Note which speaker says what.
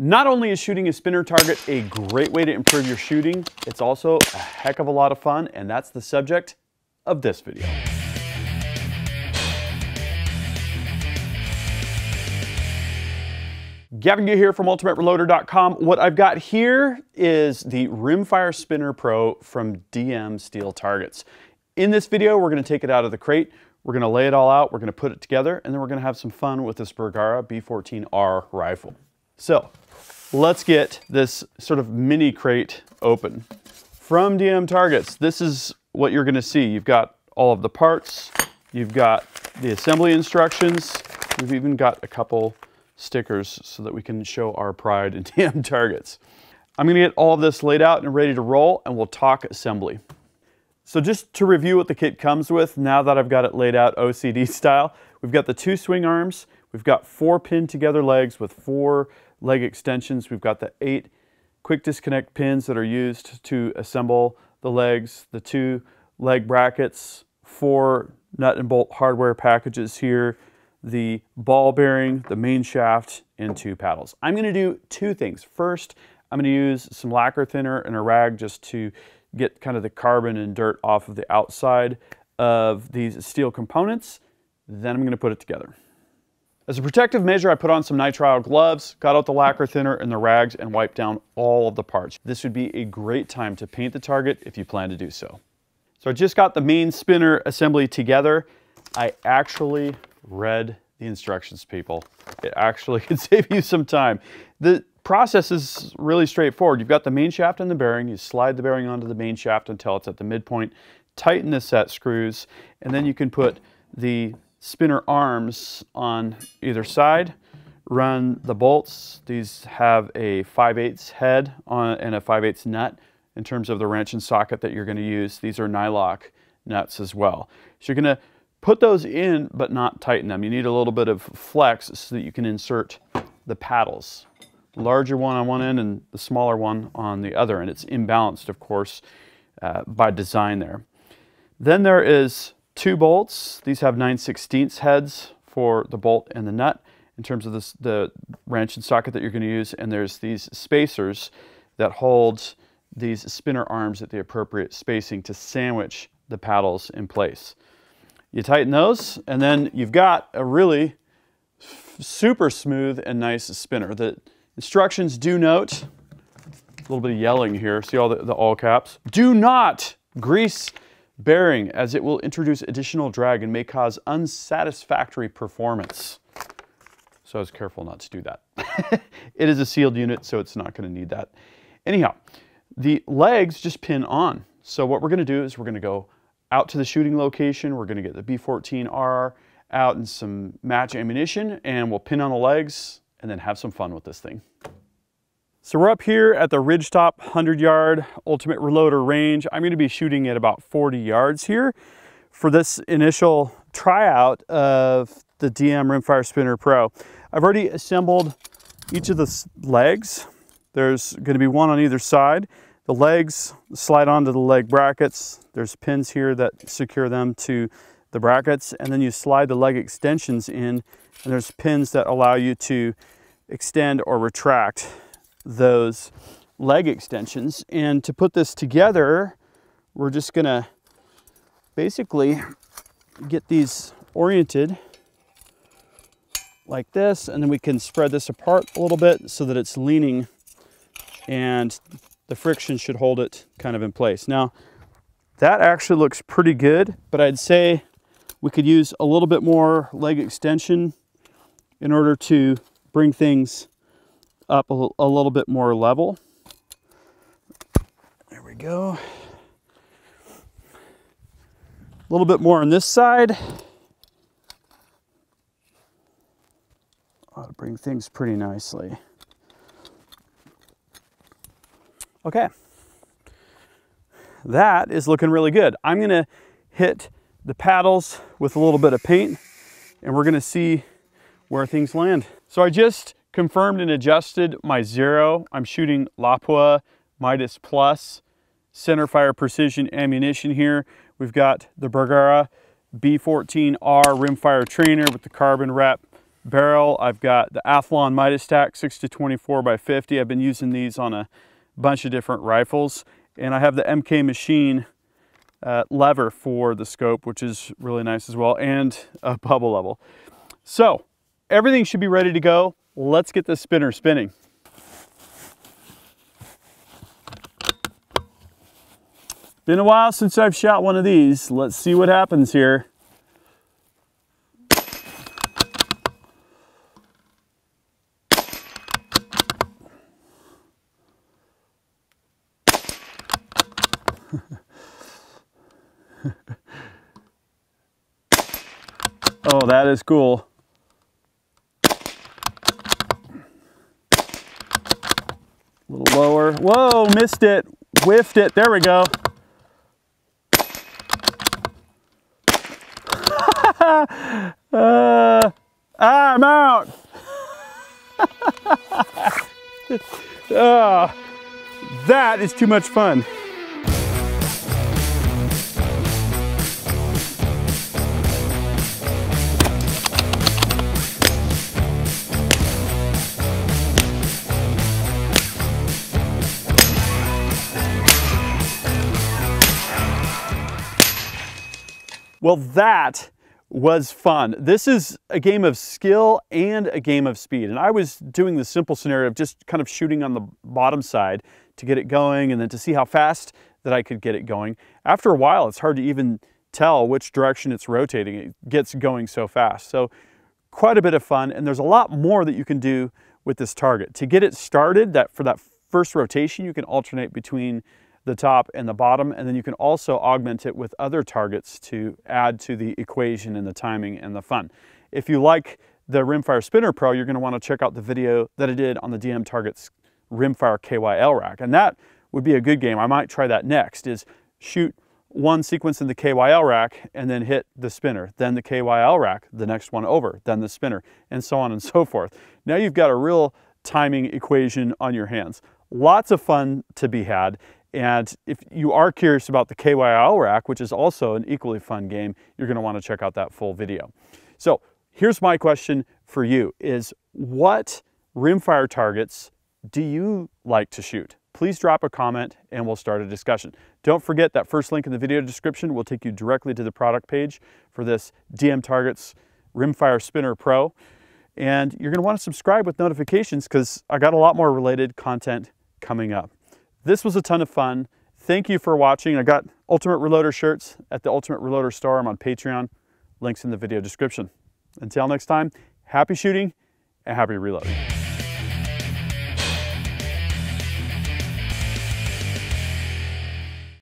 Speaker 1: Not only is shooting a spinner target a great way to improve your shooting, it's also a heck of a lot of fun, and that's the subject of this video. Gavin Gill here from UltimateReloader.com. What I've got here is the Rimfire Spinner Pro from DM Steel Targets. In this video, we're going to take it out of the crate, we're going to lay it all out, we're going to put it together, and then we're going to have some fun with this Bergara B14R rifle. So, let's get this sort of mini crate open. From DM Targets, this is what you're going to see. You've got all of the parts, you've got the assembly instructions, we've even got a couple stickers so that we can show our pride in DM Targets. I'm going to get all of this laid out and ready to roll, and we'll talk assembly. So just to review what the kit comes with, now that I've got it laid out OCD style, we've got the 2 swing arms, we've got 4 pinned together legs with 4 leg extensions, we've got the 8 quick disconnect pins that are used to assemble the legs, the 2 leg brackets, 4 nut and bolt hardware packages here, the ball bearing, the main shaft, and 2 paddles. I'm going to do 2 things. First, I'm going to use some lacquer thinner and a rag just to get kind of the carbon and dirt off of the outside of these steel components. Then I'm going to put it together. As a protective measure, I put on some nitrile gloves, got out the lacquer thinner and the rags, and wiped down all of the parts. This would be a great time to paint the target if you plan to do so. So I just got the main spinner assembly together. I actually read the instructions, people. It actually can save you some time. The process is really straightforward. You've got the main shaft and the bearing. You slide the bearing onto the main shaft until it's at the midpoint, tighten the set screws, and then you can put the spinner arms on either side, run the bolts. These have a 5/8 head and a 5/8 nut in terms of the wrench and socket that you're going to use. These are nylock nuts as well. So you're going to put those in but not tighten them. You need a little bit of flex so that you can insert the paddles. The larger one on one end and the smaller one on the other, and it's imbalanced, of course, by design there. Then there is 2 bolts. These have 9/16 heads for the bolt and the nut in terms of the wrench and socket that you're going to use, and there's these spacers that hold these spinner arms at the appropriate spacing to sandwich the paddles in place. You tighten those, and then you've got a really super smooth and nice spinner. The instructions do note, a little bit of yelling here, see all the all caps, do not grease bearing as it will introduce additional drag and may cause unsatisfactory performance. So I was careful not to do that. It is a sealed unit, so it's not going to need that. Anyhow, the legs just pin on. So what we're going to do is we're going to go out to the shooting location. We're going to get the B14R out and some match ammunition, and we'll pin on the legs and then have some fun with this thing. So we're up here at the Ridgetop 100-yard Ultimate Reloader range. I'm going to be shooting at about 40 yards here for this initial tryout of the DM Rimfire Spinner Pro. I've already assembled each of the legs. There's going to be one on either side. The legs slide onto the leg brackets. There's pins here that secure them to the brackets, and then you slide the leg extensions in, and there's pins that allow you to extend or retract those leg extensions. And to put this together, we're just gonna basically get these oriented like this, and then we can spread this apart a little bit so that it's leaning, and the friction should hold it kind of in place. Now, that actually looks pretty good, but I'd say we could use a little bit more leg extension in order to bring things up a little bit more level. There we go. A little bit more on this side. Ought to bring things pretty nicely. Okay, that is looking really good. I'm gonna hit the paddles with a little bit of paint, and we're gonna see where things land. So I just confirmed and adjusted my zero. I'm shooting Lapua Midas Plus centerfire precision ammunition here. We've got the Bergara B14R rimfire trainer with the carbon wrap barrel. I've got the Athlon Midas Stack 6-24 by 50. I've been using these on a bunch of different rifles. And I have the MK Machine lever for the scope, which is really nice as well, and a bubble level. So everything should be ready to go. Let's get this spinner spinning. Been a while since I've shot one of these. Let's see what happens here. Oh, that is cool. A little lower. Whoa, missed it. Whiffed it. There we go. I'm out. That is too much fun. Well, that was fun. This is a game of skill and a game of speed. And I was doing the simple scenario of just kind of shooting on the bottom side to get it going and then to see how fast that I could get it going. After a while, it's hard to even tell which direction it's rotating. It gets going so fast. So quite a bit of fun. And there's a lot more that you can do with this target. To get it started, for that first rotation, you can alternate between the top and the bottom, and then you can also augment it with other targets to add to the equation and the timing and the fun. If you like the Rimfire Spinner Pro, you're going to want to check out the video that I did on the DM Targets Rimfire KYL rack, and that would be a good game. I might try that next, is shoot one sequence in the KYL rack and then hit the spinner, then the KYL rack, the next one over, then the spinner, and so on and so forth. Now you've got a real timing equation on your hands. Lots of fun to be had. And if you are curious about the KYL rack, which is also an equally fun game, you're going to want to check out that full video. So here's my question for you is, what rimfire targets do you like to shoot? Please drop a comment and we'll start a discussion. Don't forget that first link in the video description will take you directly to the product page for this DM Targets Rimfire Spinner Pro. And you're going to want to subscribe with notifications because I got a lot more related content coming up. This was a ton of fun. Thank you for watching. I got Ultimate Reloader shirts at the Ultimate Reloader store. I'm on Patreon. Links in the video description. Until next time, happy shooting and happy reloading.